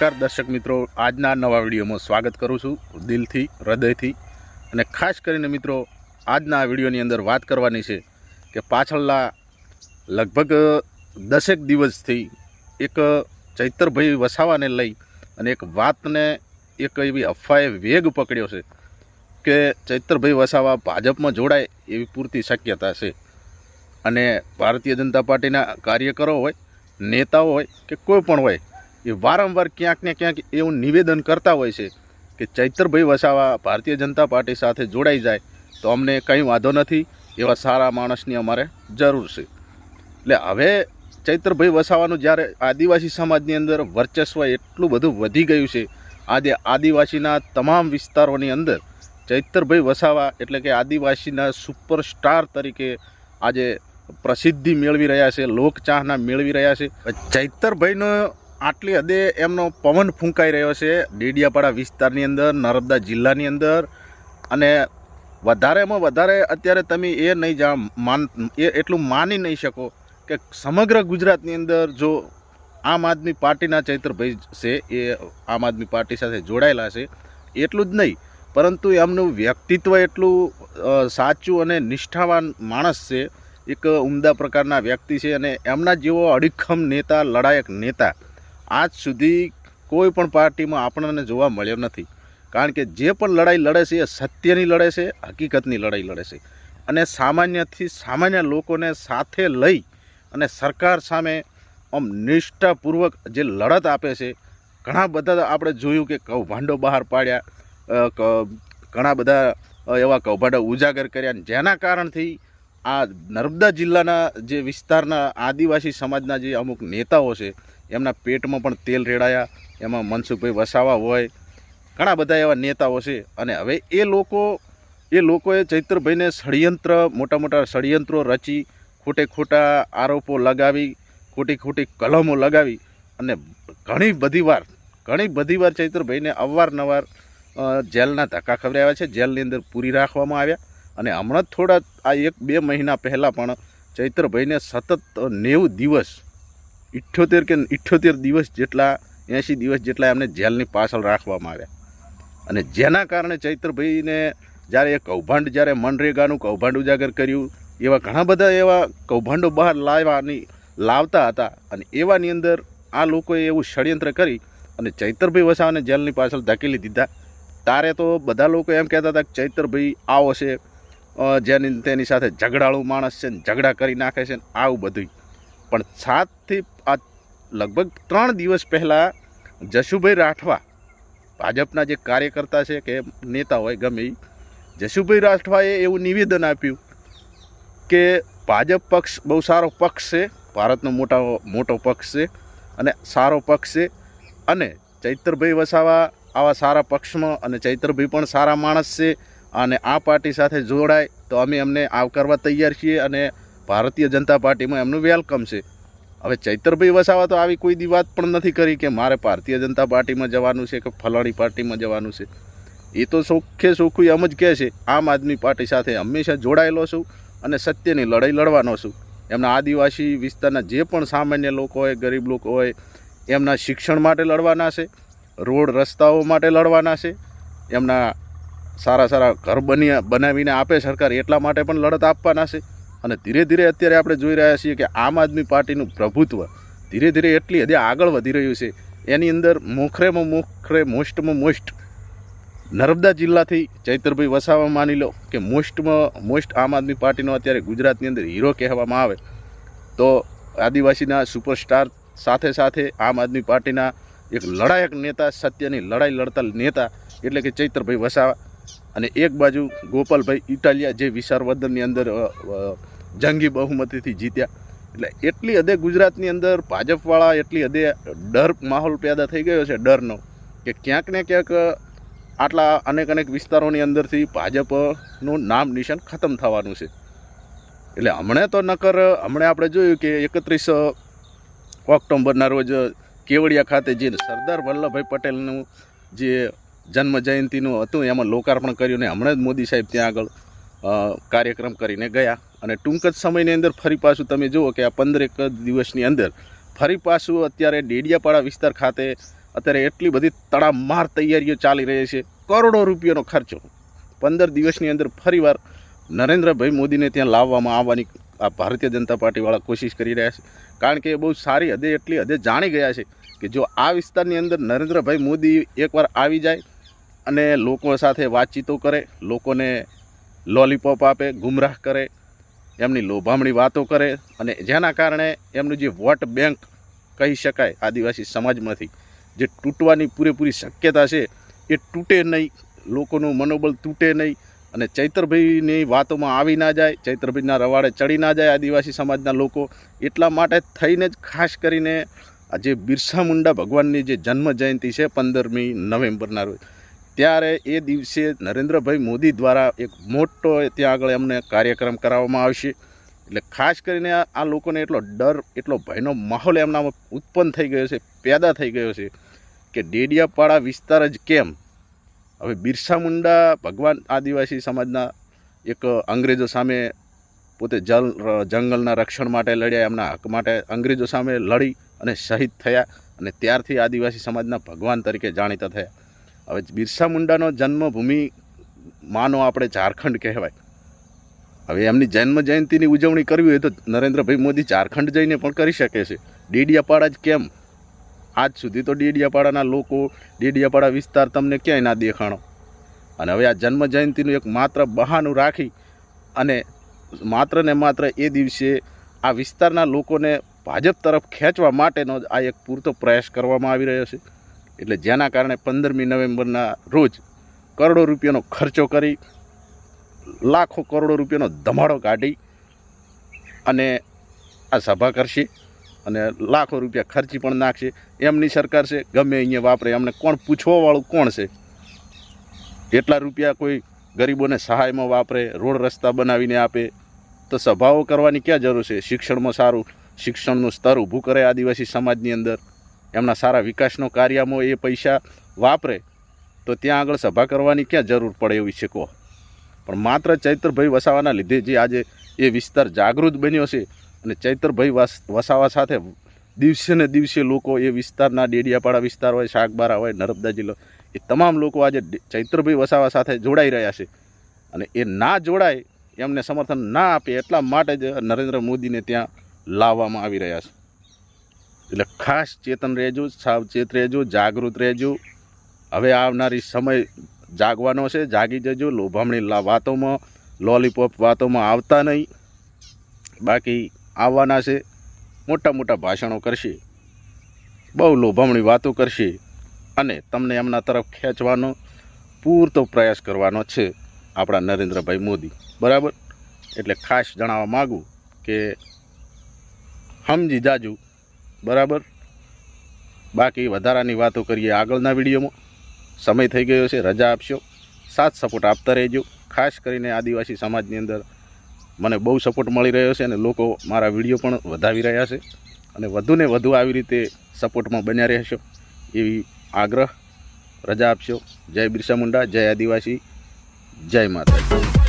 નમસ્કાર દર્શક મિત્રો, આજના નવા વિડીયોમાં સ્વાગત કરું છું દિલથી, હૃદયથી। અને ખાસ કરીને મિત્રો, આજના વિડીયોની અંદર વાત કરવાની છે કે પાછળના લગભગ 10 દિવસથી એક ચૈતરભાઈ વસાવાને લઈ અને એક વાતને એક એવી અફવાએ વેગ પકડ્યો છે કે ચૈતરભાઈ વસાવા ભાજપમાં જોડાય એવી પૂરતી શક્યતા છે। અને ભારતીય જનતા પાર્ટીના કાર્યકરો હોય, નેતાઓ હોય કે કોઈ પણ હોય, એ વારંવાર ક્યાંક ને ક્યાંક એવું નિવેદન કરતા હોય છે કે ચૈતરભાઈ વસાવા ભારતીય જનતા પાર્ટી સાથે જોડાઈ જાય તો અમને કંઈ વાંધો નથી, એવા સારા માણસની અમારે જરૂર છે। એટલે હવે ચૈતરભાઈ વસાવાનું જ્યારે આદિવાસી સમાજની અંદર વર્ચસ્વ એટલું બધું વધી ગયું છે, આજે આદિવાસીના તમામ વિસ્તારોની અંદર ચૈતરભાઈ વસાવા એટલે કે આદિવાસીના સુપરસ્ટાર તરીકે આજે પ્રસિદ્ધિ મેળવી રહ્યા છે, લોકચાહના મેળવી રહ્યા છે। ચૈતરભાઈનો આટલી હદે એમનો પવન ફૂંકાઈ રહ્યો છે ડેડિયાપાડા વિસ્તારની અંદર, નર્મદા જિલ્લાની અંદર। અને વધારેમાં વધારે અત્યારે તમે એ નહીં એટલું માની નહીં શકો કે સમગ્ર ગુજરાતની અંદર જો આમ આદમી પાર્ટીના ચૈતરભાઈ છે એ આમ આદમી પાર્ટી સાથે જોડાયેલા છે, એટલું જ નહીં પરંતુ એમનું વ્યક્તિત્વ એટલું સાચું અને નિષ્ઠાવાન માણસ છે, એક ઉમદા પ્રકારના વ્યક્તિ છે। અને એમના જેવો અડીખમ નેતા, લડાયક નેતા આજ સુધી કોઈ પણ પાર્ટીમાં આપણને જોવા મળ્યો નથી। કારણ કે જે પણ લડાઈ લડે છે એ સત્યની લડે છે, હકીકતની લડાઈ લડે છે અને સામાન્યથી સામાન્ય લોકોને સાથે લઈ અને સરકાર સામે આમ નિષ્ઠાપૂર્વક જે લડત આપે છે। ઘણા બધા આપણે જોયું કે કૌભાંડો બહાર પાડ્યા, ઘણા બધા એવા કૌભાંડો ઉજાગર કર્યા, જેના કારણથી આ નર્મદા જિલ્લાના જે વિસ્તારના આદિવાસી સમાજના જે અમુક નેતાઓ છે એમના પેટમાં પણ તેલ રેડાયા। એમાં મનસુખભાઈ વસાવા હોય, ઘણા બધા એવા નેતાઓ છે। અને હવે એ લોકોએ ચૈતરભાઈને મોટા મોટા ષડયંત્રો રચી, ખોટા આરોપો લગાવી, ખોટી કલમો લગાવી અને ઘણી બધી વાર ચૈતરભાઈને અવારનવાર જેલના ધક્કા ખવડાવ્યા છે, જેલની અંદર પૂરી રાખવામાં આવ્યા। અને હમણાં થોડા આ 1-2 મહિના પહેલાં પણ ચૈતરભાઈને સતત 90 દિવસ 78 દિવસ જેટલા 80 દિવસ જેટલા એમને જેલની પાછળ રાખવામાં આવ્યા। અને જેના કારણે ચૈતરભાઈને જ્યારે મનરેગાનું કૌભાંડ ઉજાગર કર્યું, એવા ઘણા બધા એવા કૌભાંડો બહાર લાવતા હતા અને એવાની અંદર આ લોકોએ એવું ષડયંત્ર કરી અને ચૈતરભાઈ વસાવાને જેલની પાછળ ધકેલી દીધા। તારે તો બધા લોકો એમ કહેતા હતા કે ચૈતરભાઈ આવો છે, તેની સાથે ઝઘડાળું માણસ છે, ઝઘડા કરી નાખે છે, આવું બધું। પણ 7 થી લગભગ 3 દિવસ પહેલાં જશુભાઈ રાઠવા, ભાજપના જે કાર્યકર્તા છે કે નેતા હોય ગમે એ, જશુભાઈ રાઠવાએ એવું નિવેદન આપ્યું કે ભાજપ પક્ષ બહુ સારો પક્ષ છે, ભારતનો મોટો પક્ષ છે અને સારો પક્ષ છે, અને ચૈતરભાઈ વસાવા આવા સારા પક્ષમાં અને ચૈતરભાઈ પણ સારા માણસ છે અને આ પાર્ટી સાથે જોડાય તો અમે એમને આવકારવા તૈયાર છીએ અને ભારતીય જનતા પાર્ટીમાં એમનું વેલકમ છે। હવે ચૈતરભાઈ વસાવા તો આવી કોઈ દી વાત પણ નથી કરી કે મારે ભારતીય જનતા પાર્ટીમાં જવાનું છે કે ફલાણી પાર્ટીમાં જવાનું છે। એ તો ચોખ્ખું એમ જ કહે છે, આમ આદમી પાર્ટી સાથે હંમેશા જોડાયેલો છું અને સત્યની લડાઈ લડવાનો છું। એમના આદિવાસી વિસ્તારના જે પણ સામાન્ય લોકો હોય, ગરીબ લોકો હોય, એમના શિક્ષણ માટે લડવાના છે, રોડ રસ્તાઓ માટે લડવાના છે, એમના સારા ઘર બનાવીને આપે સરકાર એટલા માટે પણ લડત આપવાના છે। અને ધીરે ધીરે અત્યારે આપણે જોઈ રહ્યા છીએ કે આમ આદમી પાર્ટીનું પ્રભુત્વ ધીરે ધીરે એટલી હદે આગળ વધી રહ્યું છે। એની અંદર મોસ્ટમાં મોસ્ટ નર્મદા જિલ્લાથી ચૈતરભાઈ વસાવા માની લો કે મોસ્ટ આમ આદમી પાર્ટીનો અત્યારે ગુજરાતની અંદર હીરો કહેવામાં આવે તો આદિવાસીના સુપરસ્ટાર સાથે આમ આદમી પાર્ટીના એક લડાયક નેતા, સત્યની લડાઈ લડતા નેતા એટલે કે ચૈતરભાઈ વસાવા। અને એક બાજુ ગોપાલભાઈ ઇટાલિયા જે વિસાવદરની અંદર જંગી બહુમતીથી જીત્યા। એટલે એટલી હદે ગુજરાતની અંદર ભાજપવાળા એટલી હદે ડર માહોલ પેદા થઈ ગયો છે, ડરનો, કે ક્યાંક ને ક્યાંક આટલા અનેક વિસ્તારોની અંદરથી ભાજપનું નામ નિશાન ખતમ થવાનું છે। એટલે હમણાં આપણે જોયું કે 31 ઓક્ટોબરના રોજ કેવડિયા ખાતે જે સરદાર વલ્લભભાઈ પટેલનું જે જન્મ જયંતિનું હતું એમાં લોકાર્પણ કર્યું ને હમણાં જ મોદી સાહેબ ત્યાં આગળ કાર્યક્રમ કરીને ગયા। અને ટૂંક જ સમયની અંદર ફરી પાછું તમે જુઓ કે આ 15 દિવસની અંદર ફરી પાછું અત્યારે ડેડિયાપાડા વિસ્તાર ખાતે અત્યારે એટલી બધી તડામાર તૈયારીઓ ચાલી રહી છે, કરોડો રૂપિયાનો ખર્ચો 15 દિવસની અંદર ફરીવાર નરેન્દ્રભાઈ મોદીને ત્યાં લાવવામાં આવવાની આ ભારતીય જનતા પાર્ટીવાળા કોશિશ કરી રહ્યા છે. કારણ કે એ બહુ સારી હદે એટલી હદે જાણી ગયા છે કે જો આ વિસ્તારની અંદર નરેન્દ્રભાઈ મોદી એકવાર આવી જાય અને લોકો સાથે વાતચીતો કરે, લોકોને લોલીપોપ આપે, ગુમરાહ કરે, એમની લોભામણી વાતો કરે અને જેના કારણે એમનું જે વોટ બેંક કહી શકાય આદિવાસી સમાજમાંથી જે તૂટવાની પૂરેપૂરી શક્યતા છે એ તૂટે નહીં, લોકોનું મનોબળ તૂટે નહીં અને ચૈતરભાઈની વાતોમાં આવી ના જાય, ચૈતરભાઈના રવાડે ચડી ના જાય આદિવાસી સમાજના લોકો. એટલા માટે થઈને જ ખાસ કરીને આજે બિરસા મુંડા ભગવાનની જે જન્મ જયંતિ છે 15મી નવેમ્બરના રોજ, ત્યારે એ દિવસે નરેન્દ્રભાઈ મોદી દ્વારા એક મોટો ત્યાં આગળ એમને કાર્યક્રમ કરાવવામાં આવશે. એટલે ખાસ કરીને આ લોકોને એટલો ડર, એટલો ભયનો માહોલ એમનામાં ઉત્પન્ન થઈ ગયો છે, પેદા થઈ ગયો છે કે ડેડિયાપાડા વિસ્તાર જ કેમ. હવે બિરસા મુંડા ભગવાન આદિવાસી સમાજના એક અંગ્રેજો સામે પોતે જંગલના રક્ષણ માટે લડ્યા, એમના હક માટે અંગ્રેજો સામે લડી અને શહીદ થયા અને ત્યારથી આદિવાસી સમાજના ભગવાન તરીકે જાણીતા થયા. હવે બિરસા મુંડાનો જન્મભૂમિ માનો આપણે ઝારખંડ કહેવાય. હવે એમની જન્મ જયંતિની ઉજવણી કરવી હોય તો નરેન્દ્રભાઈ મોદી ઝારખંડ જઈને પણ કરી શકે છે. ડેડિયાપાડા જ કેમ? આજ સુધી તો ડેડિયાપાડાના લોકો, ડેડિયાપાડા વિસ્તાર તમને ક્યાંય ના દેખાણો. અને હવે આ જન્મ જયંતિનું એક માત્ર બહાનું રાખી અને માત્ર ને માત્ર એ દિવસે આ વિસ્તારના લોકોને ભાજપ તરફ ખેંચવા માટેનો જ આ એક પૂરતો પ્રયાસ કરવામાં આવી રહ્યો છે. એટલે જેના કારણે 15મી નવેમ્બરના રોજ કરોડો રૂપિયાનો ખર્ચો કરી, લાખો કરોડો રૂપિયાનો ધમાડો કાઢી અને આ સભા કરશે અને લાખો રૂપિયા ખર્ચી પણ નાખશે. એમની સરકાર છે, ગમે અહીંયા વાપરે, એમને કોણ પૂછવાવાળું કોણ છે? એટલા રૂપિયા કોઈ ગરીબોને સહાયમાં વાપરે, રોડ રસ્તા બનાવીને આપે, તો સભાઓ કરવાની ક્યાં જરૂર છે? શિક્ષણમાં સારું શિક્ષણનું સ્તર ઊભું કરે આદિવાસી સમાજની અંદર, એમના સારા વિકાસનો કાર્યમાં એ પૈસા વાપરે, તો ત્યાં આગળ સભા કરવાની ક્યાં જરૂર પડે એવી છે કહો? પણ માત્ર ચૈતરભાઈ વસાવાના લીધે જે આજે એ વિસ્તાર જાગૃત બન્યો છે અને ચૈતરભાઈ વસાવા સાથે દિવસે ને દિવસે લોકો એ વિસ્તારના ડેડિયાપાડા વિસ્તાર હોય, શાકબારા હોય, નર્મદા જિલ્લો, એ તમામ લોકો આજે ચૈતરભાઈ વસાવા સાથે જોડાઈ રહ્યા છે. અને એ ના જોડાય, એમને સમર્થન ના આપે, એટલા માટે જ નરેન્દ્ર મોદીને ત્યાં લાવવામાં આવી રહ્યા છે. એટલે ખાસ ચેતન રહેજો, સાવચેત રહેજો, જાગૃત રહેજો. હવે આવનારી સમય જાગવાનો છે, જાગી જજો. લોભામણી વાતોમાં, લોલીપોપ વાતોમાં આવતા નહીં. બાકી આવવાના છે, મોટા મોટા ભાષણો કરશે, બહુ લોભામણી વાતો કરશે અને તમને એમના તરફ ખેંચવાનો પૂરતો પ્રયાસ કરવાનો છે આપણા નરેન્દ્રભાઈ મોદી. બરાબર? એટલે ખાસ જણાવવા માગું કે સમજી જાજુ. બરાબર? બાકી વધારાની વાતો કરીએ આગળના વિડીયોમાં. સમય થઈ ગયો છે, રજા આપશો, સાથ સપોર્ટ આપતા રહેજો. ખાસ કરીને આદિવાસી સમાજની અંદર મને બહુ સપોર્ટ મળી રહ્યો છે અને લોકો મારા વિડીયો પણ વધાવી રહ્યા છે અને વધુને વધુ આવી રીતે સપોર્ટમાં બન્યા રહેશો એવી આગ્રહ. રજા આપશો. જય બિરસા મુંડા, જય આદિવાસી, જય માતાજી.